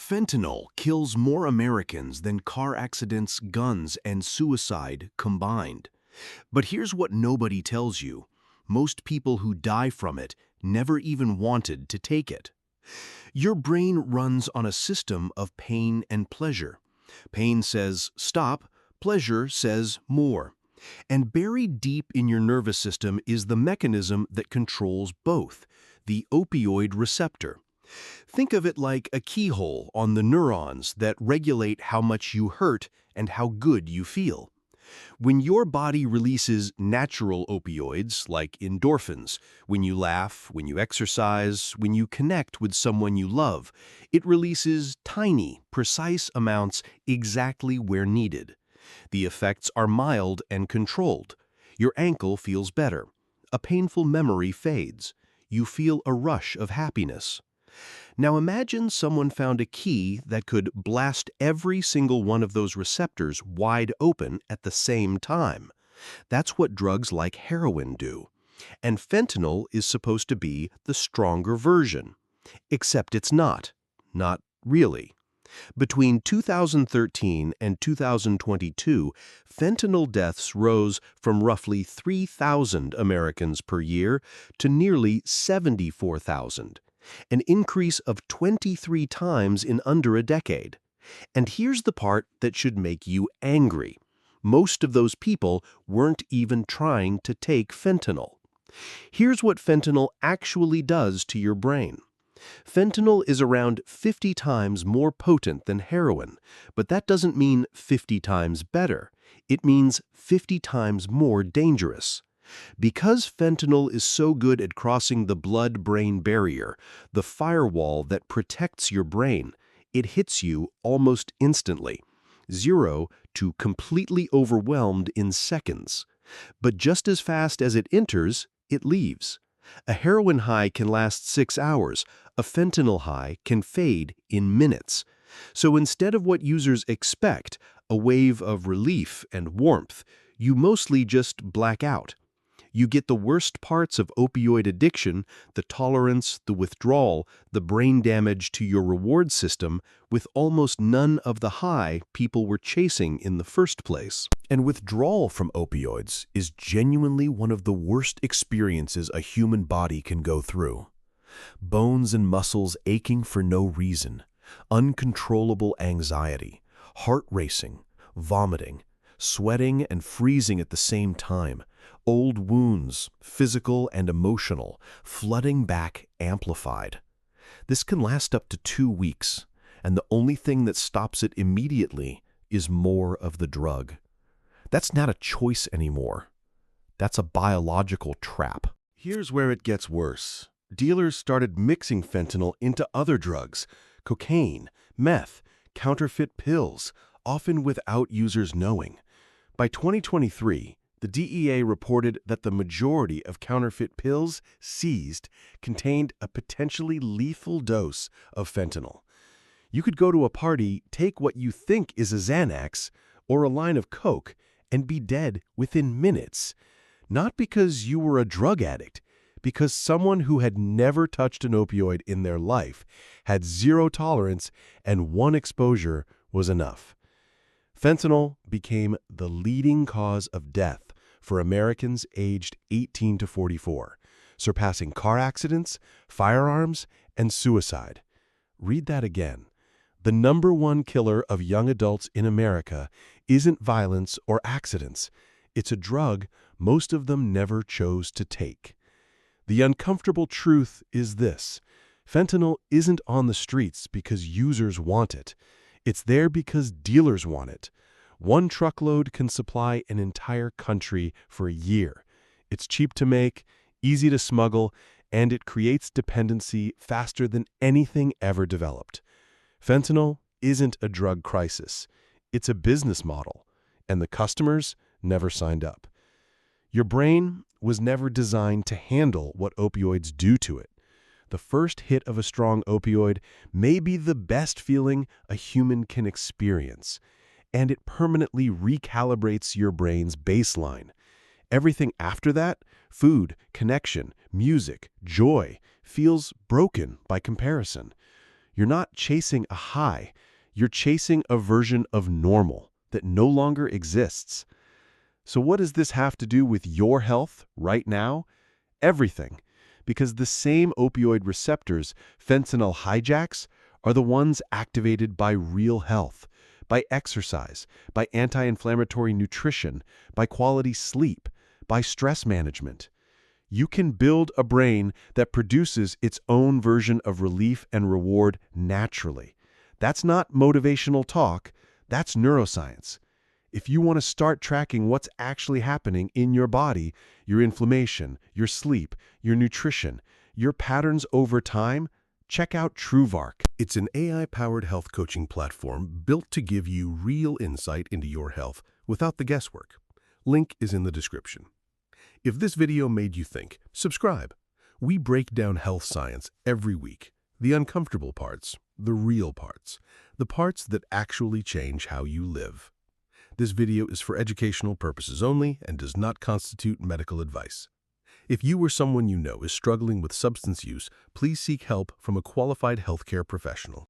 Fentanyl kills more Americans than car accidents, guns, and suicide combined. But here's what nobody tells you. Most people who die from it never even wanted to take it. Your brain runs on a system of pain and pleasure. Pain says stop, pleasure says more. And buried deep in your nervous system is the mechanism that controls both, the opioid receptor. Think of it like a keyhole on the neurons that regulate how much you hurt and how good you feel. When your body releases natural opioids, like endorphins, when you laugh, when you exercise, when you connect with someone you love, it releases tiny, precise amounts exactly where needed. The effects are mild and controlled. Your ankle feels better. A painful memory fades. You feel a rush of happiness. Now imagine someone found a key that could blast every single one of those receptors wide open at the same time. That's what drugs like heroin do. And fentanyl is supposed to be the stronger version. Except it's not. Not really. Between 2013 and 2022, fentanyl deaths rose from roughly 3,000 Americans per year to nearly 74,000. An increase of 23 times in under a decade. And here's the part that should make you angry. Most of those people weren't even trying to take fentanyl. Here's what fentanyl actually does to your brain. Fentanyl is around 50 times more potent than heroin, but that doesn't mean 50 times better. It means 50 times more dangerous. Because fentanyl is so good at crossing the blood-brain barrier, the firewall that protects your brain, it hits you almost instantly, 0 to completely overwhelmed in seconds. But just as fast as it enters, it leaves. A heroin high can last 6 hours. A fentanyl high can fade in minutes. So instead of what users expect, a wave of relief and warmth, you mostly just black out. You get the worst parts of opioid addiction, the tolerance, the withdrawal, the brain damage to your reward system, with almost none of the high people were chasing in the first place. And withdrawal from opioids is genuinely one of the worst experiences a human body can go through. Bones and muscles aching for no reason, uncontrollable anxiety, heart racing, vomiting, sweating and freezing at the same time, old wounds, physical and emotional, flooding back amplified. This can last up to 2 weeks, and the only thing that stops it immediately is more of the drug. That's not a choice anymore. That's a biological trap. Here's where it gets worse. Dealers started mixing fentanyl into other drugs, cocaine, meth, counterfeit pills, often without users knowing. By 2023, the DEA reported that the majority of counterfeit pills seized contained a potentially lethal dose of fentanyl. You could go to a party, take what you think is a Xanax or a line of coke, and be dead within minutes. Not because you were a drug addict, because someone who had never touched an opioid in their life had 0 tolerance and 1 exposure was enough. Fentanyl became the leading cause of death for Americans aged 18 to 44, surpassing car accidents, firearms, and suicide. Read that again. The #1 killer of young adults in America isn't violence or accidents. It's a drug most of them never chose to take. The uncomfortable truth is this: fentanyl isn't on the streets because users want it. It's there because dealers want it. 1 truckload can supply an entire country for a year. It's cheap to make, easy to smuggle, and it creates dependency faster than anything ever developed. Fentanyl isn't a drug crisis. It's a business model, and the customers never signed up. Your brain was never designed to handle what opioids do to it. The first hit of a strong opioid may be the best feeling a human can experience, and it permanently recalibrates your brain's baseline. Everything after that, food, connection, music, joy, feels broken by comparison. You're not chasing a high. You're chasing a version of normal that no longer exists. So what does this have to do with your health right now? Everything. Because the same opioid receptors fentanyl hijacks are the ones activated by real health, by exercise, by anti-inflammatory nutrition, by quality sleep, by stress management. You can build a brain that produces its own version of relief and reward naturally. That's not motivational talk, that's neuroscience. If you want to start tracking what's actually happening in your body, your inflammation, your sleep, your nutrition, your patterns over time, check out TrueVark. It's an AI-powered health coaching platform built to give you real insight into your health without the guesswork. Link is in the description. If this video made you think, subscribe. We break down health science every week. The uncomfortable parts, the real parts, the parts that actually change how you live. This video is for educational purposes only and does not constitute medical advice. If you or someone you know is struggling with substance use, please seek help from a qualified healthcare professional.